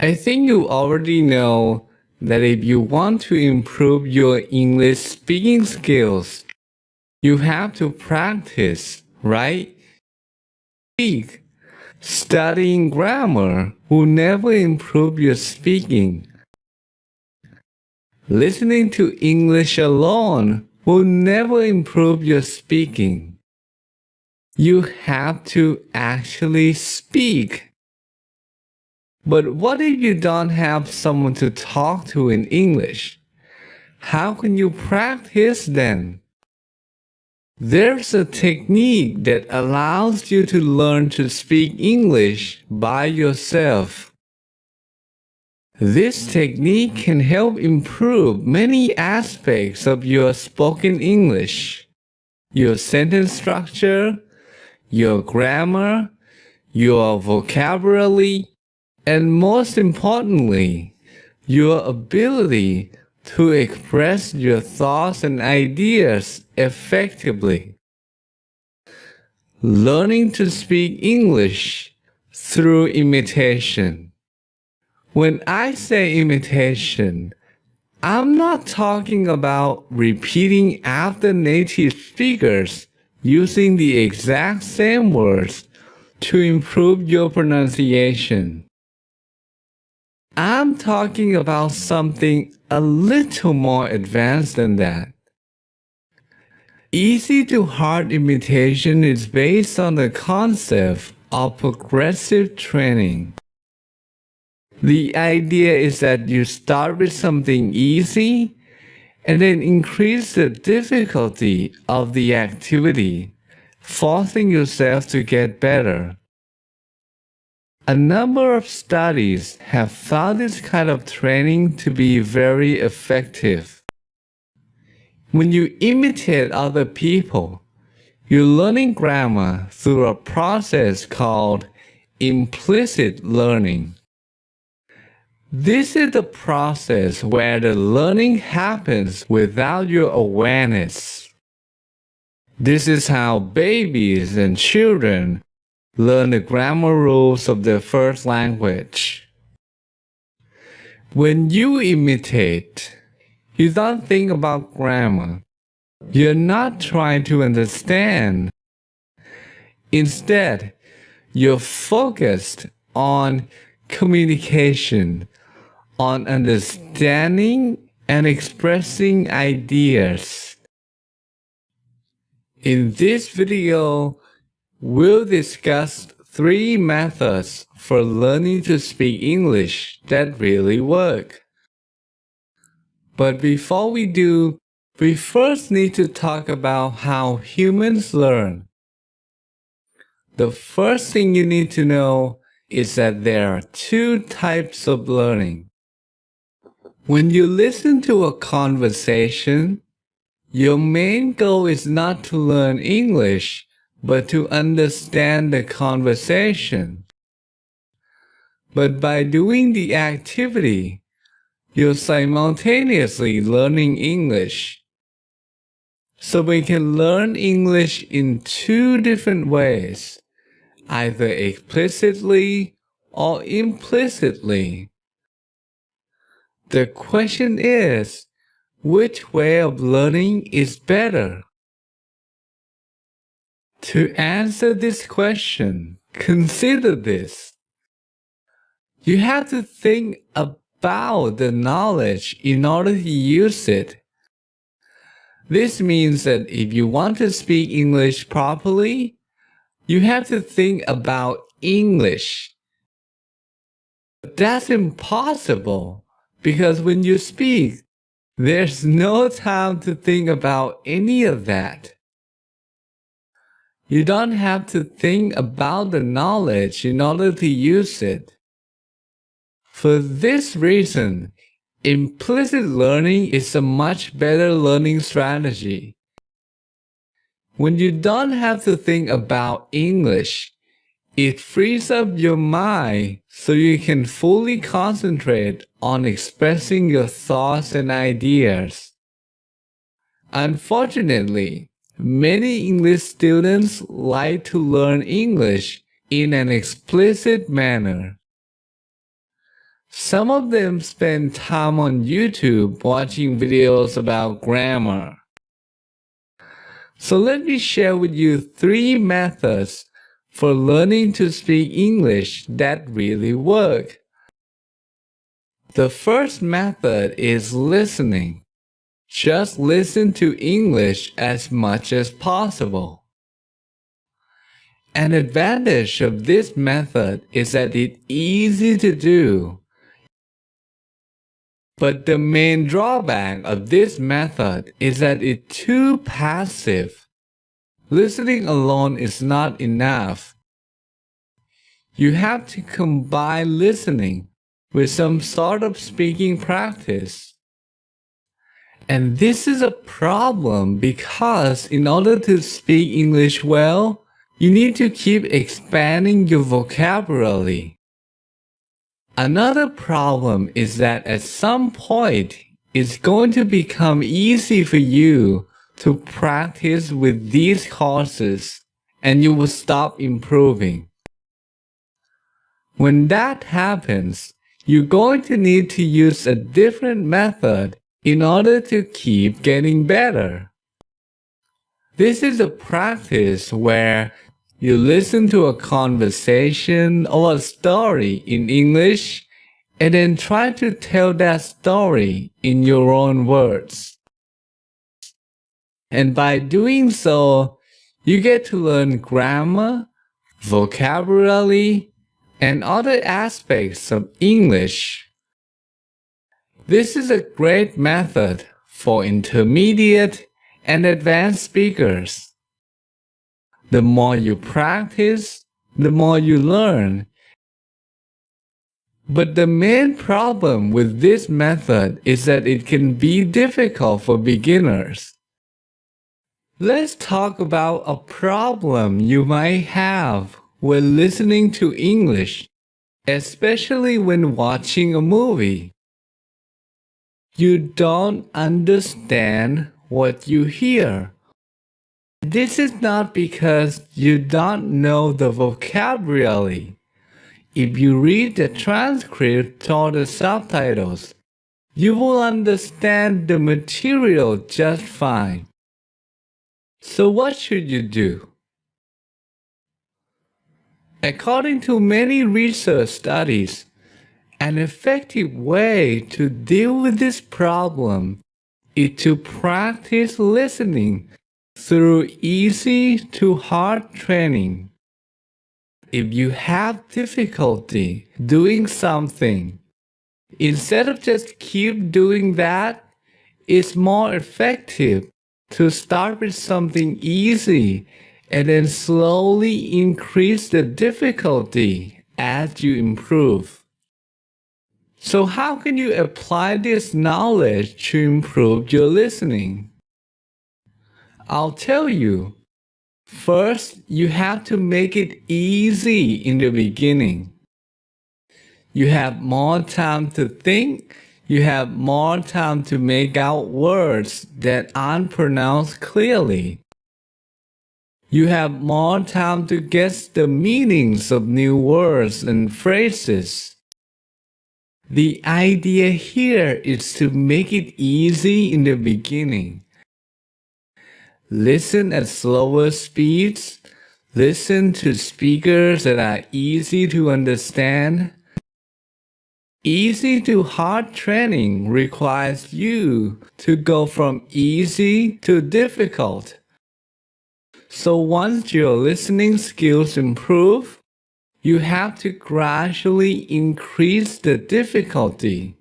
I think you already know that if you want to improve your English speaking skills, you have to practice, right? Speak. Studying grammar will never improve your speaking. Listening to English alone will never improve your speaking. You have to actually speak. But what if you don't have someone to talk to in English? How can you practice then? There's a technique that allows you to learn to speak English by yourself. This technique can help improve many aspects of your spoken English, your sentence structure, your grammar, your vocabulary, and most importantly, your ability to express your thoughts and ideas effectively. Learning to speak English through imitation. When I say imitation, I'm not talking about repeating after native speakers using the exact same words to improve your pronunciation. I'm talking about something a little more advanced than that. Easy to hard imitation is based on the concept of progressive training. The idea is that you start with something easy and then increase the difficulty of the activity, forcing yourself to get better. A number of studies have found this kind of training to be very effective. When you imitate other people, you're learning grammar through a process called implicit learning. This is the process where the learning happens without your awareness. This is how babies and children learn the grammar rules of their first language. When you imitate, you don't think about grammar. You're not trying to understand. Instead, you're focused on communication, on understanding and expressing ideas. In this video, we'll discuss 3 methods for learning to speak English that really work. But before we do, we first need to talk about how humans learn. The first thing you need to know is that there are 2 types of learning. When you listen to a conversation, your main goal is not to learn English, but to understand the conversation. But by doing the activity, you're simultaneously learning English. So we can learn English in 2 different ways, either explicitly or implicitly. The question is, which way of learning is better? To answer this question, consider this. You have to think about the knowledge in order to use it. This means that if you want to speak English properly, you have to think about English. But that's impossible because when you speak, there's no time to think about any of that. You don't have to think about the knowledge in order to use it. For this reason, implicit learning is a much better learning strategy. When you don't have to think about English, it frees up your mind so you can fully concentrate on expressing your thoughts and ideas. Unfortunately, many English students like to learn English in an explicit manner. Some of them spend time on YouTube watching videos about grammar. So let me share with you 3 methods for learning to speak English that really work. The first method is listening. Just listen to English as much as possible. An advantage of this method is that it's easy to do. But the main drawback of this method is that it's too passive. Listening alone is not enough. You have to combine listening with some sort of speaking practice. And this is a problem because in order to speak English well, you need to keep expanding your vocabulary. Another problem is that at some point, it's going to become easy for you to practice with these courses and you will stop improving. When that happens, you're going to need to use a different method in order to keep getting better. This is a practice where you listen to a conversation or a story in English and then try to tell that story in your own words. And by doing so, you get to learn grammar, vocabulary, and other aspects of English. This is a great method for intermediate and advanced speakers. The more you practice, the more you learn. But the main problem with this method is that it can be difficult for beginners. Let's talk about a problem you might have when listening to English, especially when watching a movie. You don't understand what you hear. This is not because you don't know the vocabulary. If you read the transcript or the subtitles, you will understand the material just fine. So what should you do? According to many research studies, an effective way to deal with this problem is to practice listening through easy to hard training. If you have difficulty doing something, instead of just keep doing that, it's more effective to start with something easy and then slowly increase the difficulty as you improve. So how can you apply this knowledge to improve your listening? I'll tell you. First, you have to make it easy in the beginning. You have more time to think. You have more time to make out words that aren't pronounced clearly. You have more time to guess the meanings of new words and phrases. The idea here is to make it easy in the beginning. Listen at slower speeds. Listen to speakers that are easy to understand. Easy to hard training requires you to go from easy to difficult. So once your listening skills improve, you have to gradually increase the difficulty.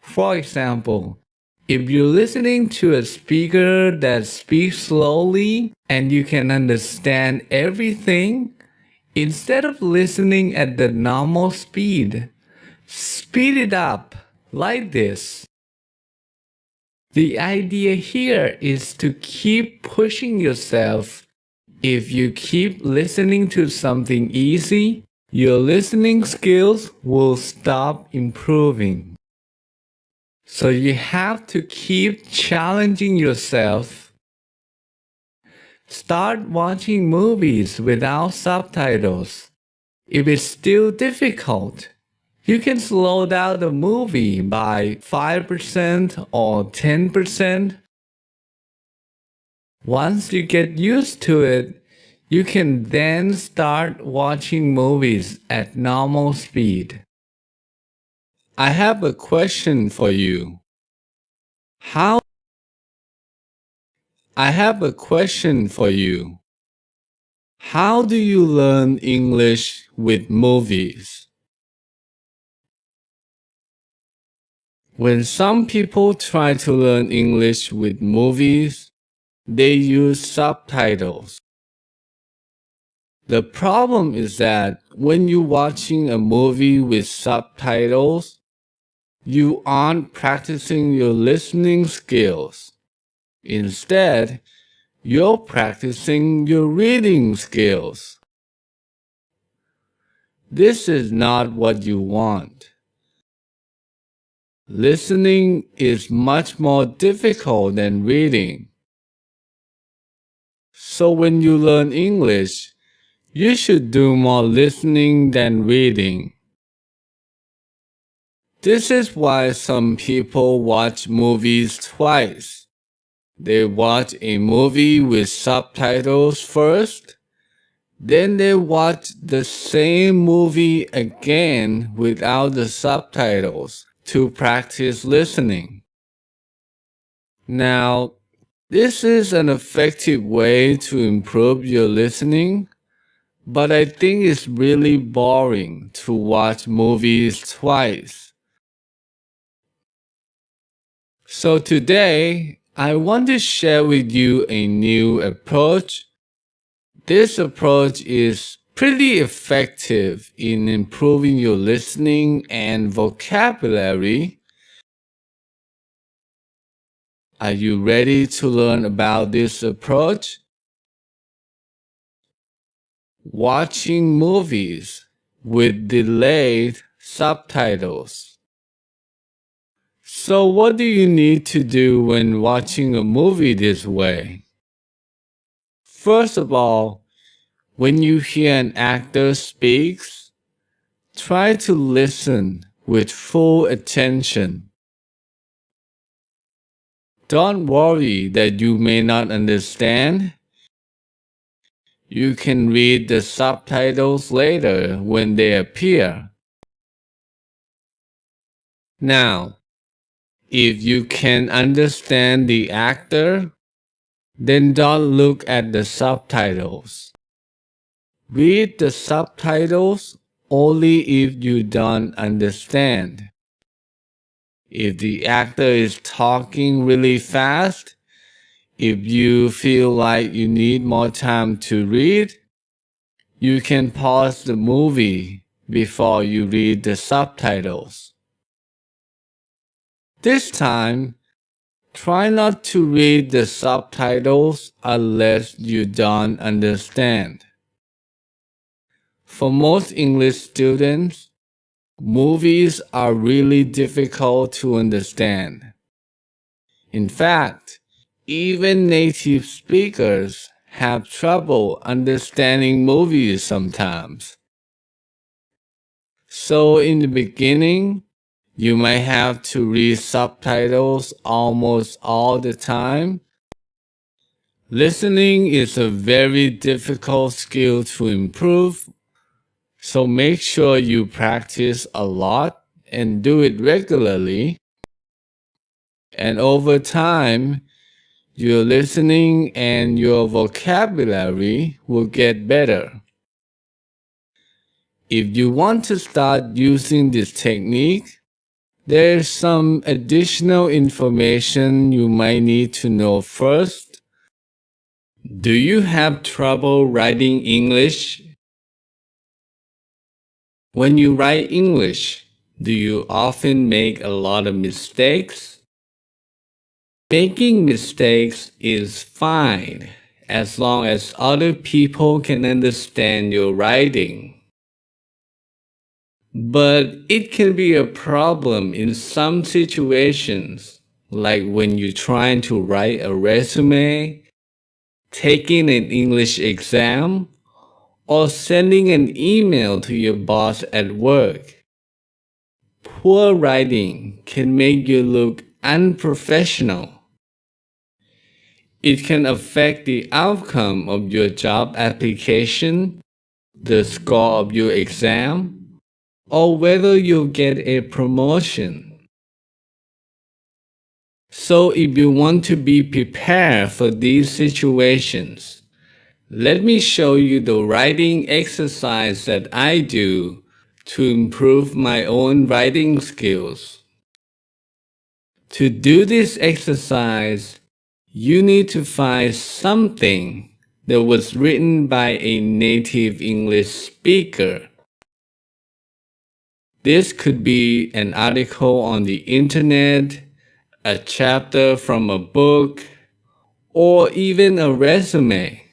For example, if you're listening to a speaker that speaks slowly and you can understand everything, instead of listening at the normal speed, speed it up like this. The idea here is to keep pushing yourself. If you keep listening to something easy, your listening skills will stop improving. So you have to keep challenging yourself. Start watching movies without subtitles. If it's still difficult, You can slow down the movie by 5% or 10%. Once you get used to it, you can then start watching movies at normal speed. I have a question for you. How I have a question for you. How do you learn English with movies? When some people try to learn English with movies, they use subtitles. The problem is that when you're watching a movie with subtitles, you aren't practicing your listening skills. Instead, you're practicing your reading skills. This is not what you want. Listening is much more difficult than reading. So when you learn English, you should do more listening than reading. This is why some people watch movies twice. They watch a movie with subtitles first, then they watch the same movie again without the subtitles to practice listening. Now, this is an effective way to improve your listening, but I think it's really boring to watch movies twice. So today, I want to share with you a new approach. This approach is pretty effective in improving your listening and vocabulary. Are you ready to learn about this approach? Watching movies with delayed subtitles. So what do you need to do when watching a movie this way? First of all, when you hear an actor speaks, try to listen with full attention. Don't worry that you may not understand. You can read the subtitles later when they appear. Now, if you can understand the actor, then don't look at the subtitles. Read the subtitles only if you don't understand. If the actor is talking really fast, if you feel like you need more time to read, you can pause the movie before you read the subtitles. This time, try not to read the subtitles unless you don't understand. For most English students, movies are really difficult to understand. In fact, even native speakers have trouble understanding movies sometimes. So in the beginning, you might have to read subtitles almost all the time. Listening is a very difficult skill to improve, so make sure you practice a lot and do it regularly. And over time, your listening and your vocabulary will get better. If you want to start using this technique, there's some additional information you might need to know first. Do you have trouble writing English? When you write English, do you often make a lot of mistakes? Making mistakes is fine as long as other people can understand your writing. But it can be a problem in some situations, like when you're trying to write a resume, taking an English exam, or sending an email to your boss at work. Poor writing can make you look unprofessional. It can affect the outcome of your job application, the score of your exam, or whether you'll get a promotion. So if you want to be prepared for these situations, let me show you the writing exercise that I do to improve my own writing skills. To do this exercise, you need to find something that was written by a native English speaker. This could be an article on the internet, a chapter from a book, or even a resume.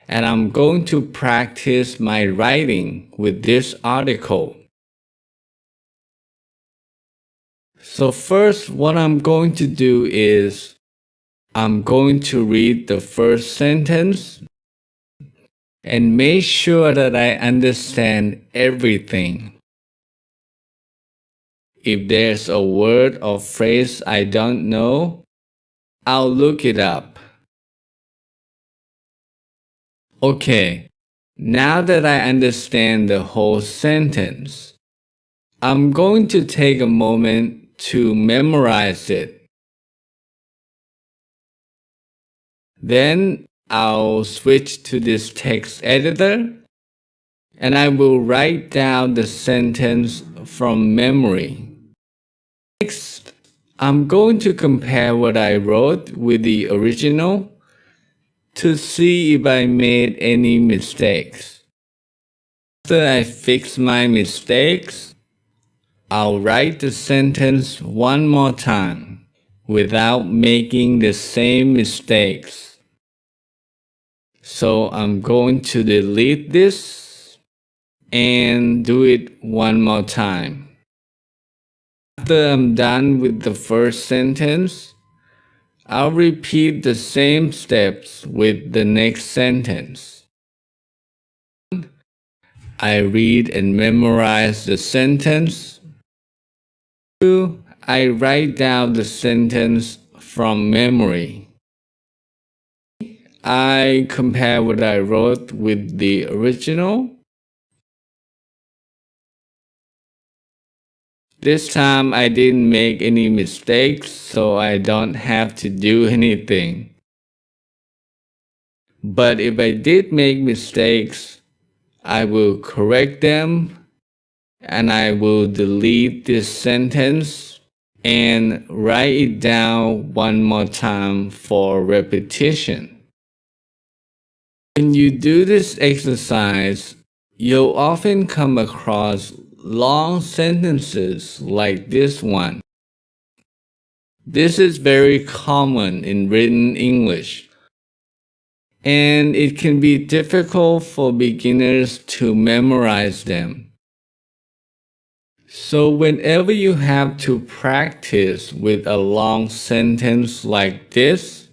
And I'm going to practice my writing with this article. So first, what I'm going to do is I'm going to read the first sentence and make sure that I understand everything. If there's a word or phrase I don't know, I'll look it up. Okay, now that I understand the whole sentence, I'm going to take a moment to memorize it. Then I'll switch to this text editor and I will write down the sentence from memory. Next, I'm going to compare what I wrote with the original to see if I made any mistakes. After I fix my mistakes, I'll write the sentence one more time without making the same mistakes. So I'm going to delete this and do it one more time. After I'm done with the first sentence, I'll repeat the same steps with the next sentence. I read and memorize the sentence. 2. I write down the sentence from memory. I compare what I wrote with the original. This time I didn't make any mistakes, so I don't have to do anything. But if I did make mistakes, I will correct them and I will delete this sentence and write it down one more time for repetition. When you do this exercise, you'll often come across long sentences like this one. This is very common in written English, and it can be difficult for beginners to memorize them. So whenever you have to practice with a long sentence like this,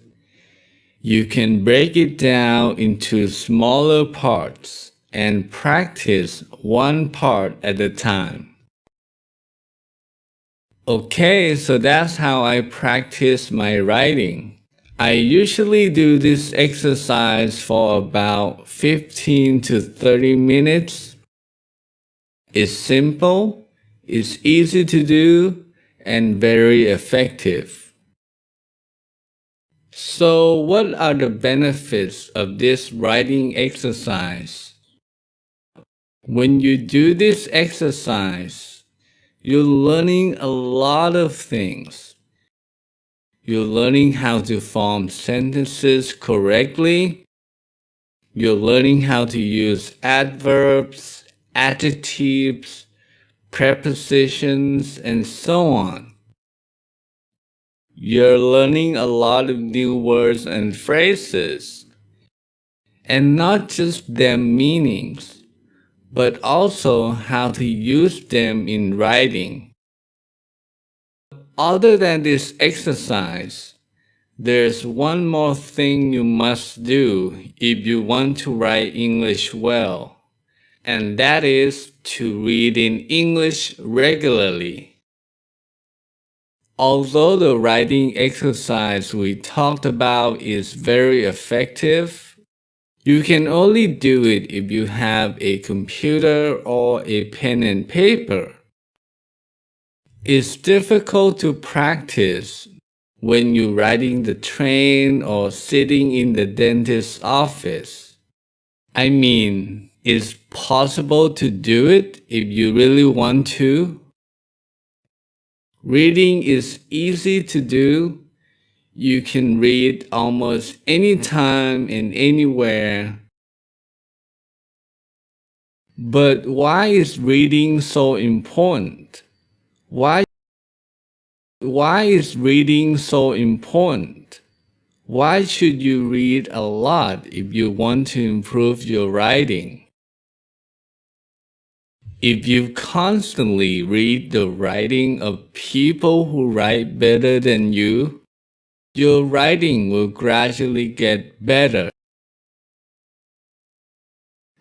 you can break it down into smaller parts and practice one part at a time. Okay, so that's how I practice my writing. I usually do this exercise for about 15 to 30 minutes. It's simple, it's easy to do, and very effective. So what are the benefits of this writing exercise? When you do this exercise, you're learning a lot of things. You're learning how to form sentences correctly. You're learning how to use adverbs, adjectives, prepositions, and so on. You're learning a lot of new words and phrases, and not just their meanings, but also how to use them in writing. Other than this exercise, there's one more thing you must do if you want to write English well. and that is to read in English regularly. Although the writing exercise we talked about is very effective, you can only do it if you have a computer or a pen and paper. It's difficult to practice when you're riding the train or sitting in the dentist's office. I mean, it's possible to do it if you really want to. Reading is easy to do. You can read almost anytime and anywhere. But why is reading so important? Why is reading so important? Why should you read a lot if you want to improve your writing? If you constantly read the writing of people who write better than you, your writing will gradually get better.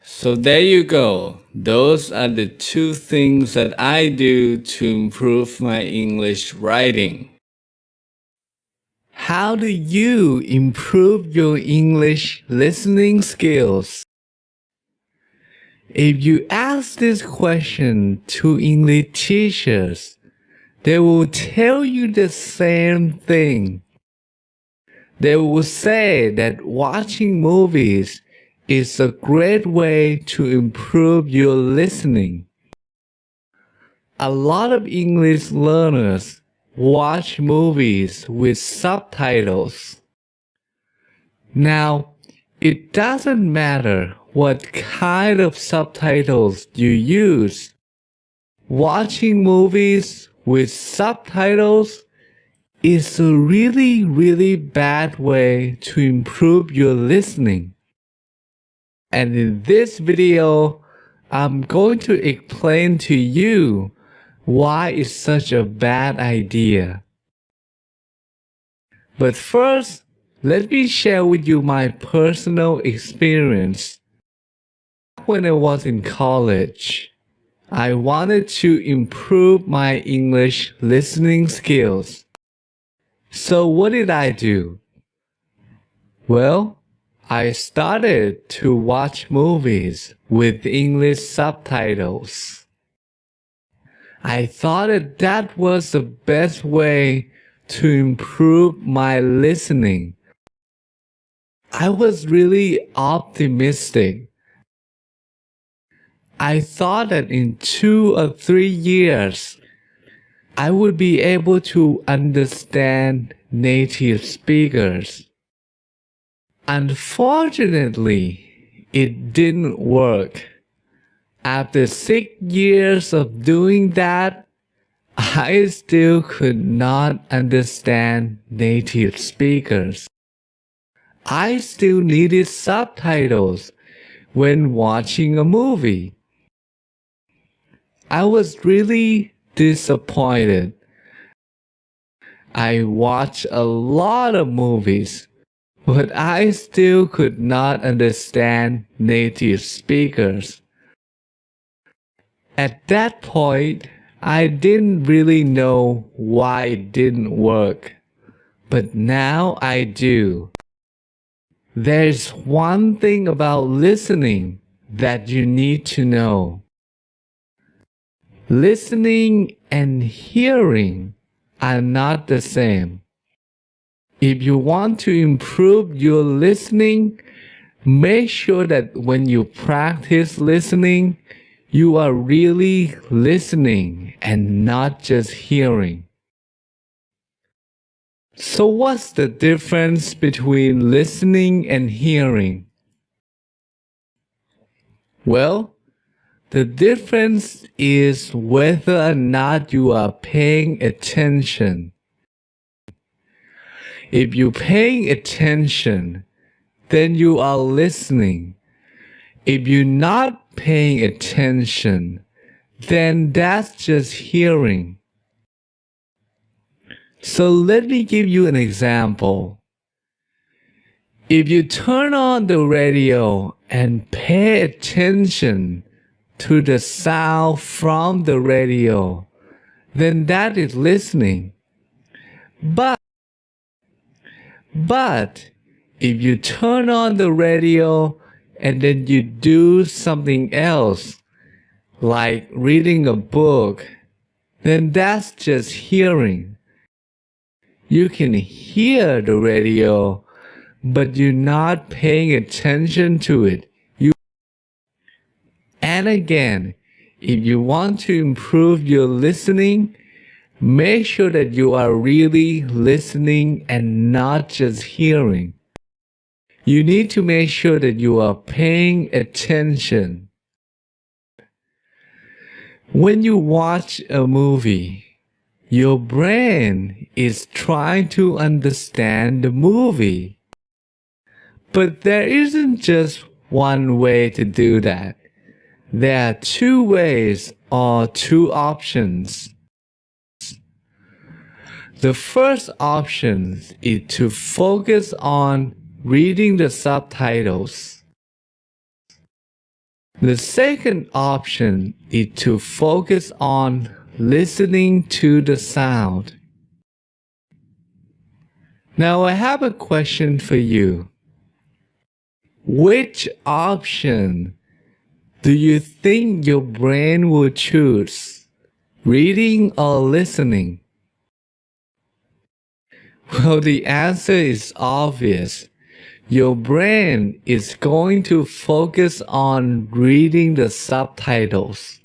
So there you go. Those are the two things that I do to improve my English writing. How do you improve your English listening skills? If you ask this question to English teachers, they will tell you the same thing. They will say that watching movies is a great way to improve your listening. A lot of English learners watch movies with subtitles. Now, it doesn't matter what kind of subtitles you use. Watching movies with subtitles is a really bad way to improve your listening. And in this video, I'm going to explain to you why it's such a bad idea. But first, let me share with you my personal experience. When I was in college, I wanted to improve my English listening skills. So what did I do? Well, I started to watch movies with English subtitles. I thought that was the best way to improve my listening. I was really optimistic. I thought that in 2 or 3 years, I would be able to understand native speakers. Unfortunately, it didn't work. After 6 years of doing that, I still could not understand native speakers. I still needed subtitles when watching a movie. I was really disappointed. I watched a lot of movies, but I still could not understand native speakers. At that point, I didn't really know why it didn't work, but now I do. There's one thing about listening that you need to know. Listening and hearing are not the same. If you want to improve your listening, make sure that when you practice listening, you are really listening and not just hearing. So what's the difference between listening and hearing? Well, the difference is whether or not you are paying attention. If you're paying attention, then you are listening. If you're not paying attention, then that's just hearing. So let me give you an example. If you turn on the radio and pay attention to the sound from the radio, then that is listening. But if you turn on the radio and then you do something else, like reading a book, then that's just hearing. You can hear the radio, but you're not paying attention to it. And again, if you want to improve your listening, make sure that you are really listening and not just hearing. You need to make sure that you are paying attention. When you watch a movie, your brain is trying to understand the movie. But there isn't just one way to do that. There are two ways or two options. The first option is to focus on reading the subtitles. The second option is to focus on listening to the sound. Now I have a question for you. Which option do you think your brain will choose? Reading or listening? Well, the answer is obvious. Your brain is going to focus on reading the subtitles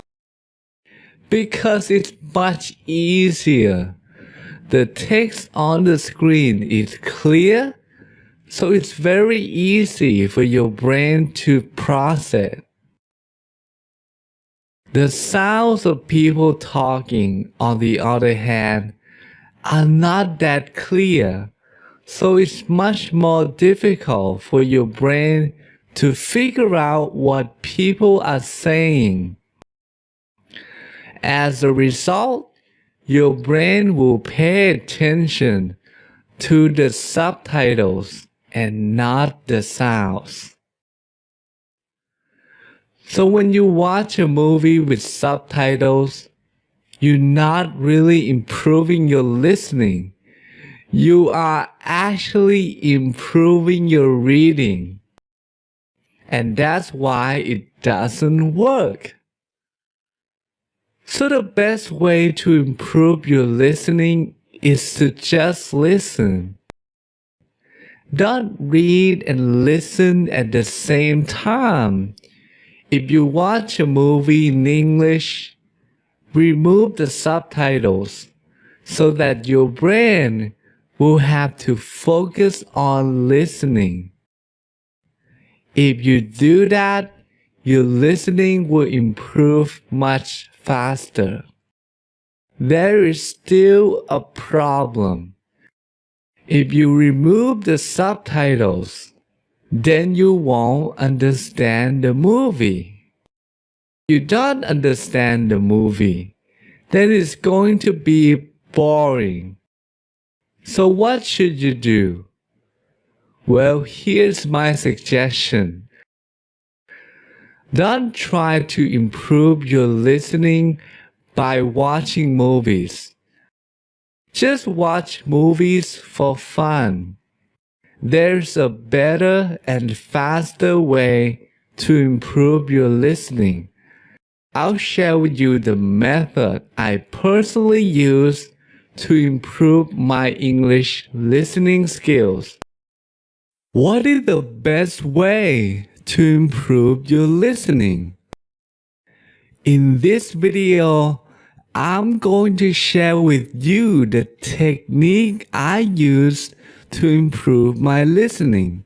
because it's much easier. The text on the screen is clear, so it's very easy for your brain to process. The sounds of people talking, on the other hand, are not that clear, so it's much more difficult for your brain to figure out what people are saying. As a result, your brain will pay attention to the subtitles and not the sounds. So when you watch a movie with subtitles, you're not really improving your listening. You are actually improving your reading. And that's why it doesn't work. So the best way to improve your listening is to just listen. Don't read and listen at the same time. If you watch a movie in English, remove the subtitles so that your brain will have to focus on listening. If you do that, your listening will improve much faster. There is still a problem. If you remove the subtitles, then you won't understand the movie. If you don't understand the movie, then it's going to be boring. So what should you do? Well, here's my suggestion. Don't try to improve your listening by watching movies. Just watch movies for fun. There's a better and faster way to improve your listening. I'll share with you the method I personally use to improve my English listening skills. What is the best way to improve your listening? In this video, I'm going to share with you the technique I use to improve my listening.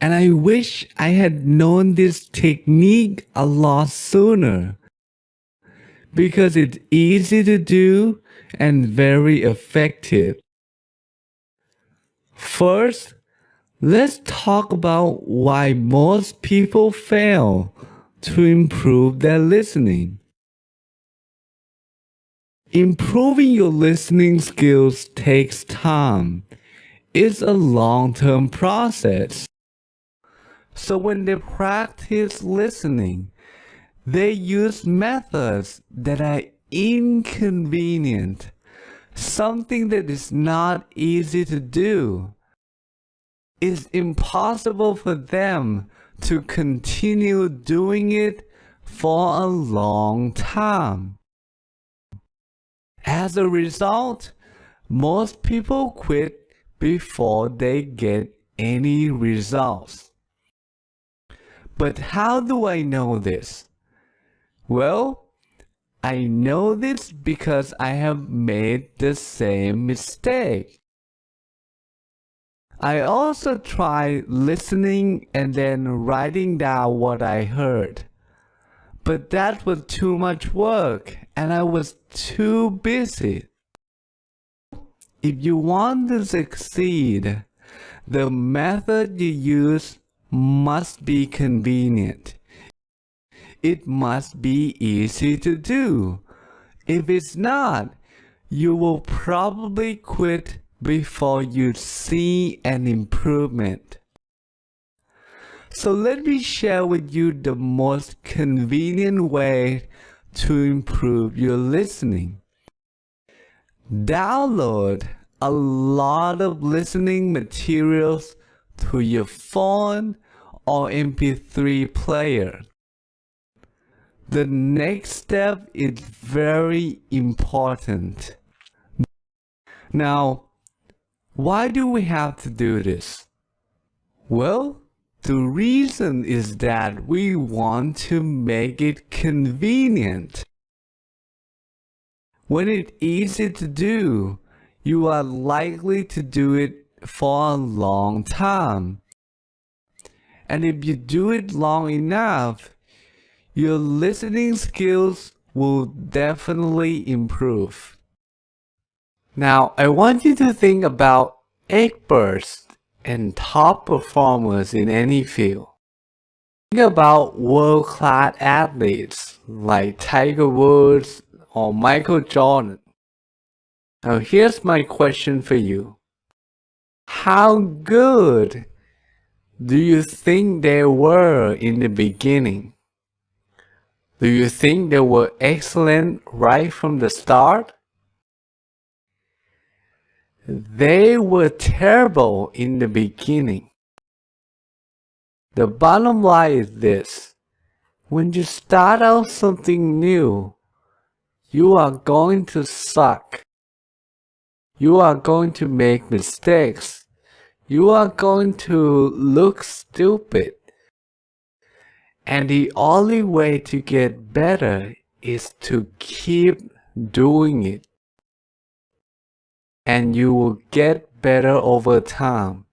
And I wish I had known this technique a lot sooner, because it's easy to do and very effective. First, let's talk about why most people fail to improve their listening. Improving your listening skills takes time. It's a long-term process. So when they practice listening, They use methods that are inconvenient, something that is not easy to do. It's impossible for them to continue doing it for a long time. As a result, most people quit before they get any results. But how do I know this? Well, I know this because I have made the same mistake. I also tried listening and then writing down what I heard. But that was too much work and I was too busy. If you want to succeed, the method you use must be convenient. It must be easy to do. If it's not, you will probably quit before you see an improvement. So let me share with you the most convenient way to improve your listening. Download a lot of listening materials to your phone or MP3 player. The next step is very important. Now, why do we have to do this? Well, the reason is that we want to make it convenient. When it's easy to do, you are likely to do it for a long time. And if you do it long enough, your listening skills will definitely improve. Now, I want you to think about experts and top performers in any field. Think about world-class athletes like Tiger Woods or Michael Jordan. Now, here's my question for you. How good do you think they were in the beginning? Do you think they were excellent right from the start? They were terrible in the beginning. The bottom line is this. When you start out something new, you are going to suck. You are going to make mistakes. You are going to look stupid. And the only way to get better is to keep doing it. And you will get better over time.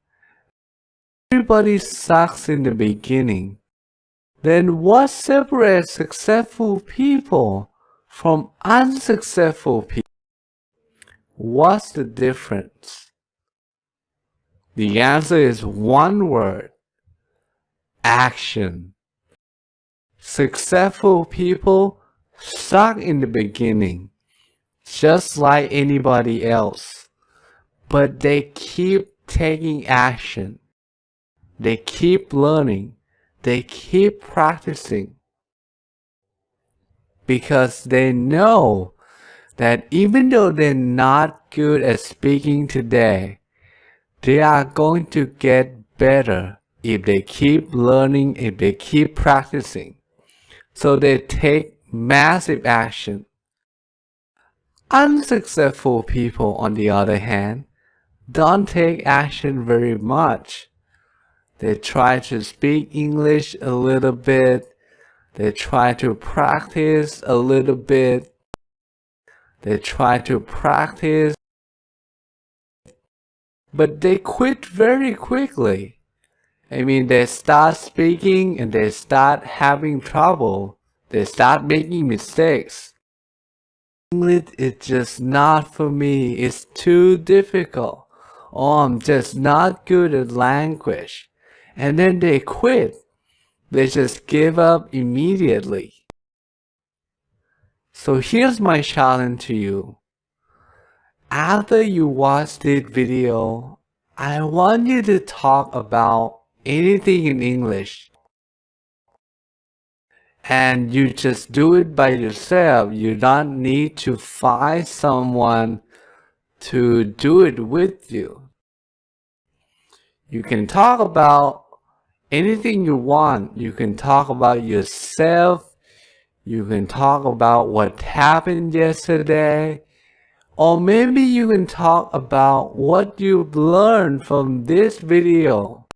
Everybody sucks in the beginning. Then what separates successful people from unsuccessful people? What's the difference? The answer is one word: action. Successful people suck in the beginning, just like anybody else. But they keep taking action. They keep learning. They keep practicing. Because they know that even though they're not good at speaking today, they are going to get better if they keep learning, if they keep practicing. So they take massive action. Unsuccessful people, on the other hand, don't take action very much. They try to speak English a little bit. They try to practice a little bit. They try to practice, but they quit very quickly. I mean, they start speaking and they start having trouble. They start making mistakes. English is just not for me. It's too difficult. Or I'm just not good at language. And then they quit. They just give up immediately. So here's my challenge to you. After you watch this video, I want you to talk about anything in English. and you just do it by yourself. You don't need to find someone to do it with you. You can talk about anything you want. You can talk about yourself. You can talk about what happened yesterday. Or maybe you can talk about what you've learned from this video.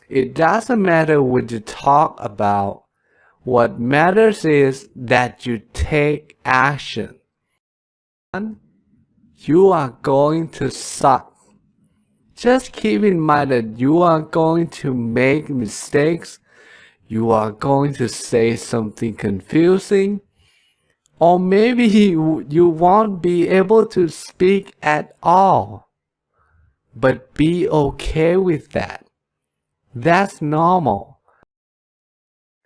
It doesn't matter what you talk about. What matters is that you take action. You are going to suck. Just keep in mind that you are going to make mistakes. You are going to say something confusing. Or maybe you won't be able to speak at all. But be okay with that. That's normal.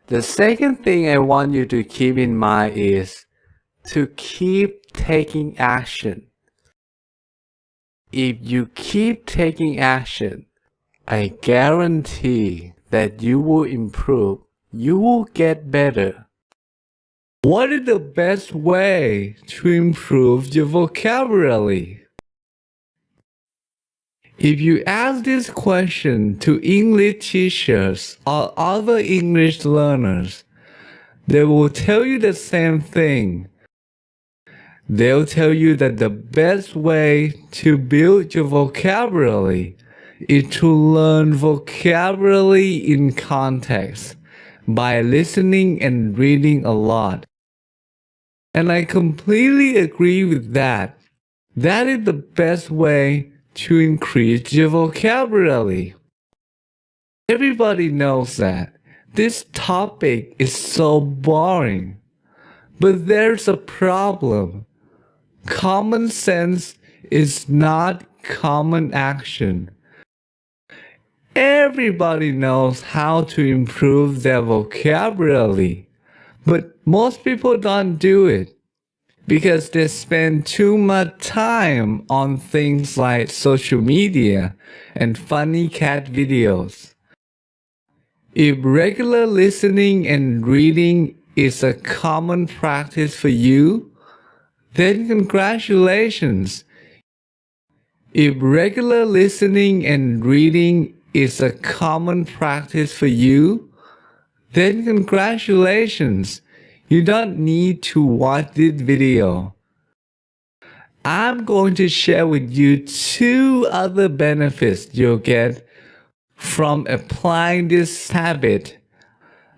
The second thing I want you to keep in mind is to keep taking action. If you keep taking action, I guarantee that you will improve. You will get better. What is the best way to improve your vocabulary? If you ask this question to English teachers or other English learners, they will tell you the same thing. They'll tell you that the best way to build your vocabulary is to learn vocabulary in context by listening and reading a lot. And I completely agree with that. That is the best way to increase your vocabulary. Everybody knows that this topic is so boring. But there's a problem. Common sense is not common action. Everybody knows how to improve their vocabulary, but most people don't do it because they spend too much time on things like social media and funny cat videos. If regular listening and reading is a common practice for you, then congratulations. If regular listening and reading is a common practice for you, then congratulations. You don't need to watch this video. I'm going to share with you 2 other benefits you'll get from applying this habit.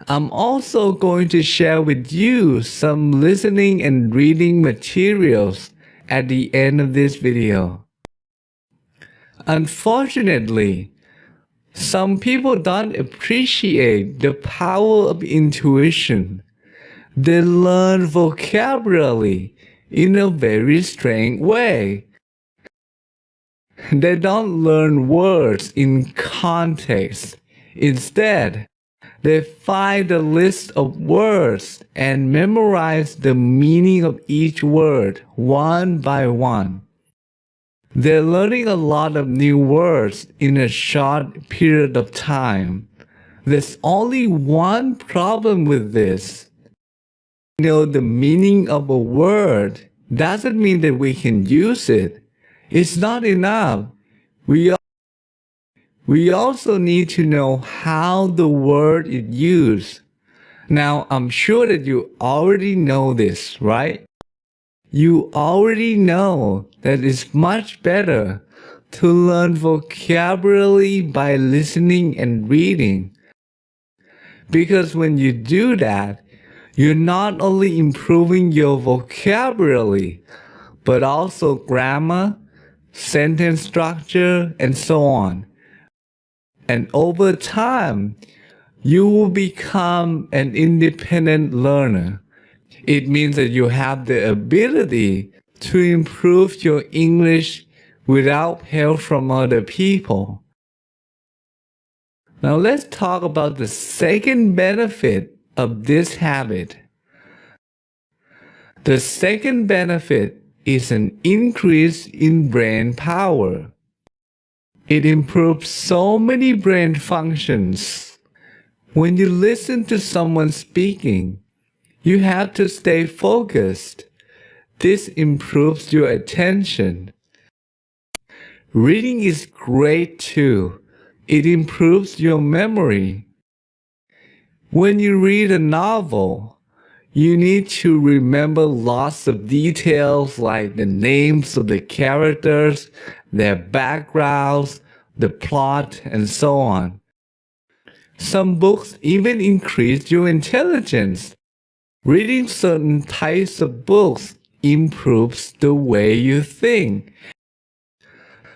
I'm also going to share with you some listening and reading materials at the end of this video. Unfortunately, some people don't appreciate the power of intuition. They learn vocabulary in a very strange way. They don't learn words in context. Instead, they find a list of words and memorize the meaning of each word one by one. They're learning a lot of new words in a short period of time. There's only one problem with this. Know the meaning of a word doesn't mean that we can use it. It's not enough. We also need to know how the word is used. Now, I'm sure that you already know this, right? You already know that it's much better to learn vocabulary by listening and reading. Because when you do that, you're not only improving your vocabulary, but also grammar, sentence structure, and so on. And over time, you will become an independent learner. It means that you have the ability to improve your English without help from other people. Now let's talk about the second benefit of this habit. The second benefit is an increase in brain power. It improves so many brain functions. When you listen to someone speaking, you have to stay focused. This improves your attention. Reading is great too. It improves your memory. When you read a novel, you need to remember lots of details like the names of the characters, their backgrounds, the plot, and so on. Some books even increase your intelligence. Reading certain types of books improves the way you think.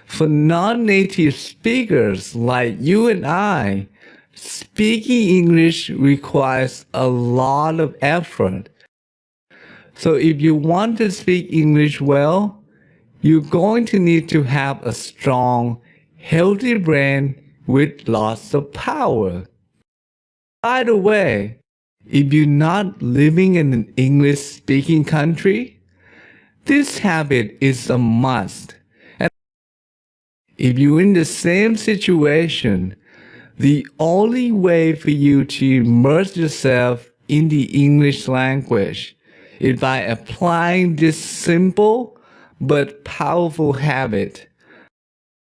For non-native speakers like you and I, speaking English requires a lot of effort. So if you want to speak English well, you're going to need to have a strong, healthy brain with lots of power. By the way, if you're not living in an English-speaking country, this habit is a must. And if you're in the same situation, the only way for you to immerse yourself in the English language is by applying this simple but powerful habit.